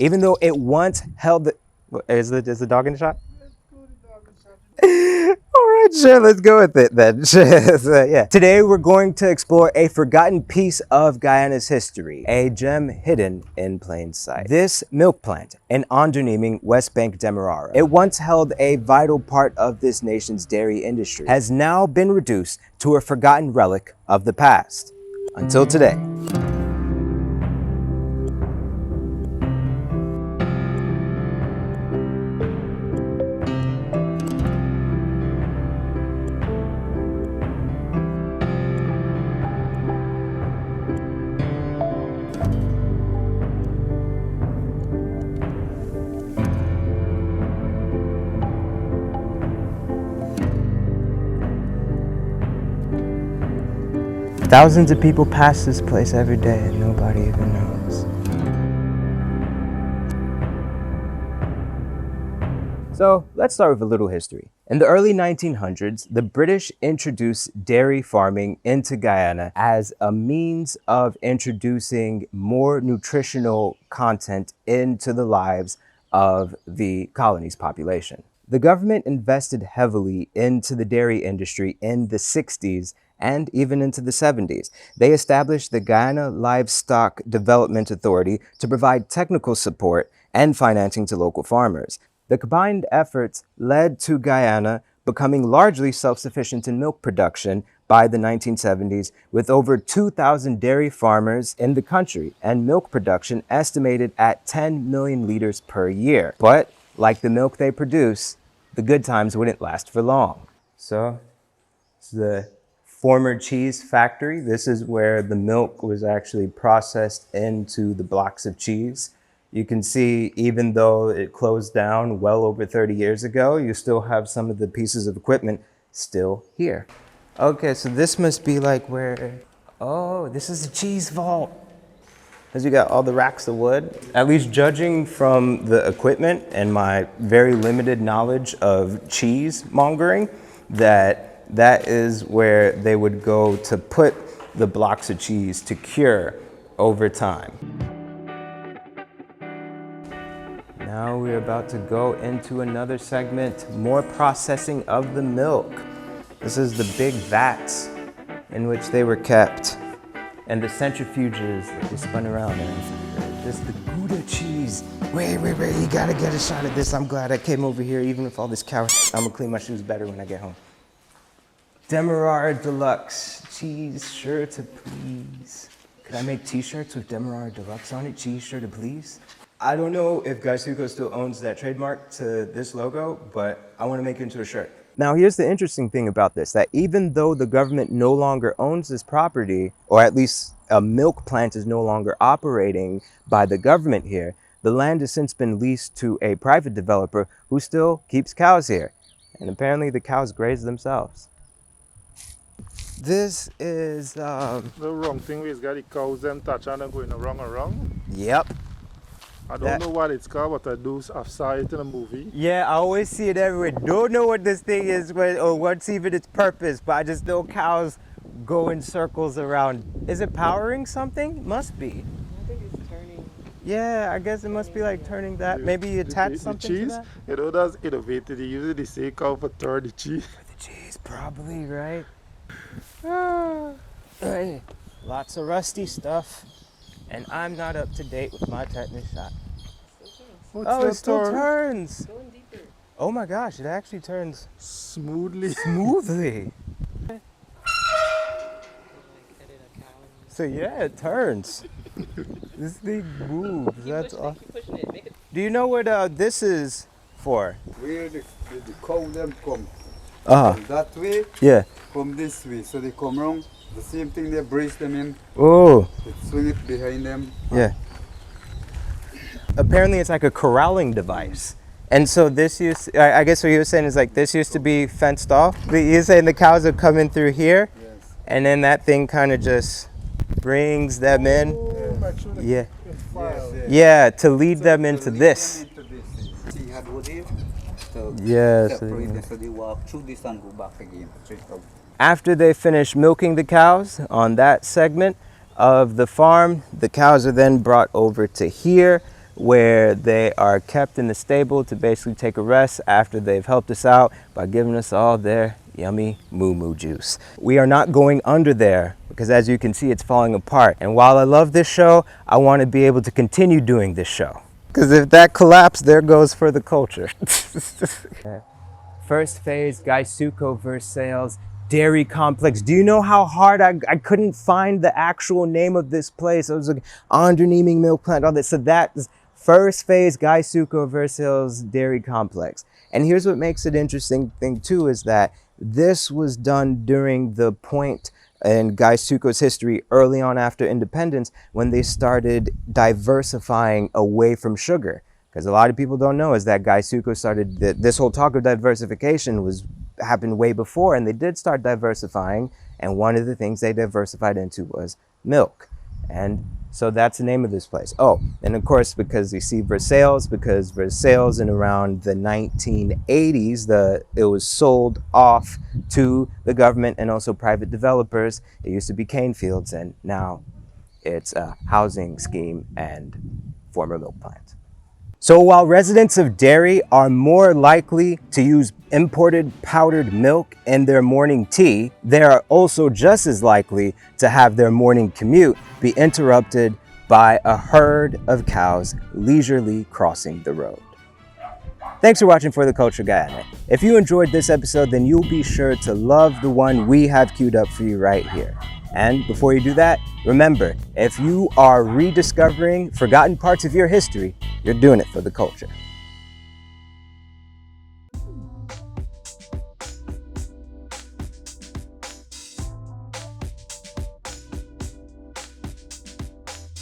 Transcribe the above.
Even though it once held the... Is the dog in the shot? All right, sure, let's go with it then. So, yeah. Today we're going to explore a forgotten piece of Guyana's history, a gem hidden in plain sight. This milk plant in Onderneming, West Bank, Demerara, it once held a vital part of this nation's dairy industry, has now been reduced to a forgotten relic of the past. Until today. Thousands of people pass this place every day and nobody even knows. So let's start with a little history. In the early 1900s, the British introduced dairy farming into Guyana as a means of introducing more nutritional content into the lives of the colony's population. The government invested heavily into the dairy industry in the 60s and even into the 70s. They established the Guyana Livestock Development Authority to provide technical support and financing to local farmers. The combined efforts led to Guyana becoming largely self-sufficient in milk production by the 1970s, with over 2,000 dairy farmers in the country and milk production estimated at 10 million liters per year. But like the milk they produce, the good times wouldn't last for long. So it's the former cheese factory. This is where the milk was actually processed into the blocks of cheese. You can see, even though it closed down well over 30 years ago, you still have some of the pieces of equipment still here. Okay, so this must be like where, oh, this is a cheese vault. Because you got all the racks of wood. At least judging from the equipment and my very limited knowledge of cheese mongering, that is where they would go to put the blocks of cheese to cure over time. Now we're about to go into another segment, more processing of the milk. This is the big vats in which they were kept, and the centrifuges that they spun around in. This is the Gouda cheese. Wait, you gotta get a shot of this. I'm glad I came over here, even with all this cow. I'm gonna clean my shoes better when I get home. Demerara Deluxe, cheese sure to please. Could I make t-shirts with Demerara Deluxe on it? Cheese sure to please? I don't know if Gaisuko still owns that trademark to this logo, but I want to make it into a shirt. Now, here's the interesting thing about this, that even though the government no longer owns this property, or at least a milk plant is no longer operating by the government here, the land has since been leased to a private developer who still keeps cows here. And apparently the cows graze themselves. This is the wrong thing is got the cows them touch and going around. Yep. I don't know what it's called, but I saw it in a movie. Yeah, I always see it everywhere. Don't know what this thing is or what's even its purpose, but I just know cows go in circles around. Is it powering something? Must be. I think it's turning. Yeah, I guess it must be like turning that. Maybe you attach something cheese, to that? You know, that's innovated. They use the same cow for turn the cheese. For the cheese, probably, right? Lots of rusty stuff, and I'm not up to date with my tetanus shot. Oh, it still turns. Going deeper. Oh my gosh, it actually turns smoothly. So yeah, it turns. This thing moves. That's awesome. Keep pushing it. Make it. Do you know what this is for? Where the cow them come. From that way, yeah. come this way. So they come round, the same thing they brace them in. Oh. They swing it behind them. Yeah. Apparently it's like a corralling device. And so this I guess what you were saying is like this used to be fenced off. You're saying the cows would come in through here, Yes. and then that thing kind of just brings them in. Yeah. Yeah, to lead them into this. See how do they? So Yes. separate them, so they walk through this and go back again. After they finish milking the cows on that segment of the farm, the cows are then brought over to here, where they are kept in the stable to basically take a rest after they've helped us out by giving us all their yummy moo juice. We are not going under there because, as you can see, it's falling apart. And while I love this show, I want to be able to continue doing this show. Because if that collapsed, there goes for the culture. First phase, Gaisuko Versailles Dairy Complex. Do you know how hard I couldn't find the actual name of this place? I was like, underneming milk plant, all that. So that's first phase, Gaisuko Versailles Dairy Complex. And here's what makes it interesting thing too, is that this was done during the point in Gaisuko's history early on after independence when they started diversifying away from sugar. Because a lot of people don't know is that Gaisuko started, this whole talk of diversification happened way before, and they did start diversifying, and one of the things they diversified into was milk. And so that's the name of this place. Oh, and of course, because you see Versailles, because Versailles in around the 1980s, it was sold off to the government and also private developers. It used to be cane fields, and now it's a housing scheme and former milk plant. So while residents of Derry are more likely to use imported powdered milk in their morning tea, they are also just as likely to have their morning commute be interrupted by a herd of cows leisurely crossing the road. Thanks for watching For the Culture Guyana. If you enjoyed this episode, then you'll be sure to love the one we have queued up for you right here. And before you do that, remember, if you are rediscovering forgotten parts of your history, you're doing it for the culture.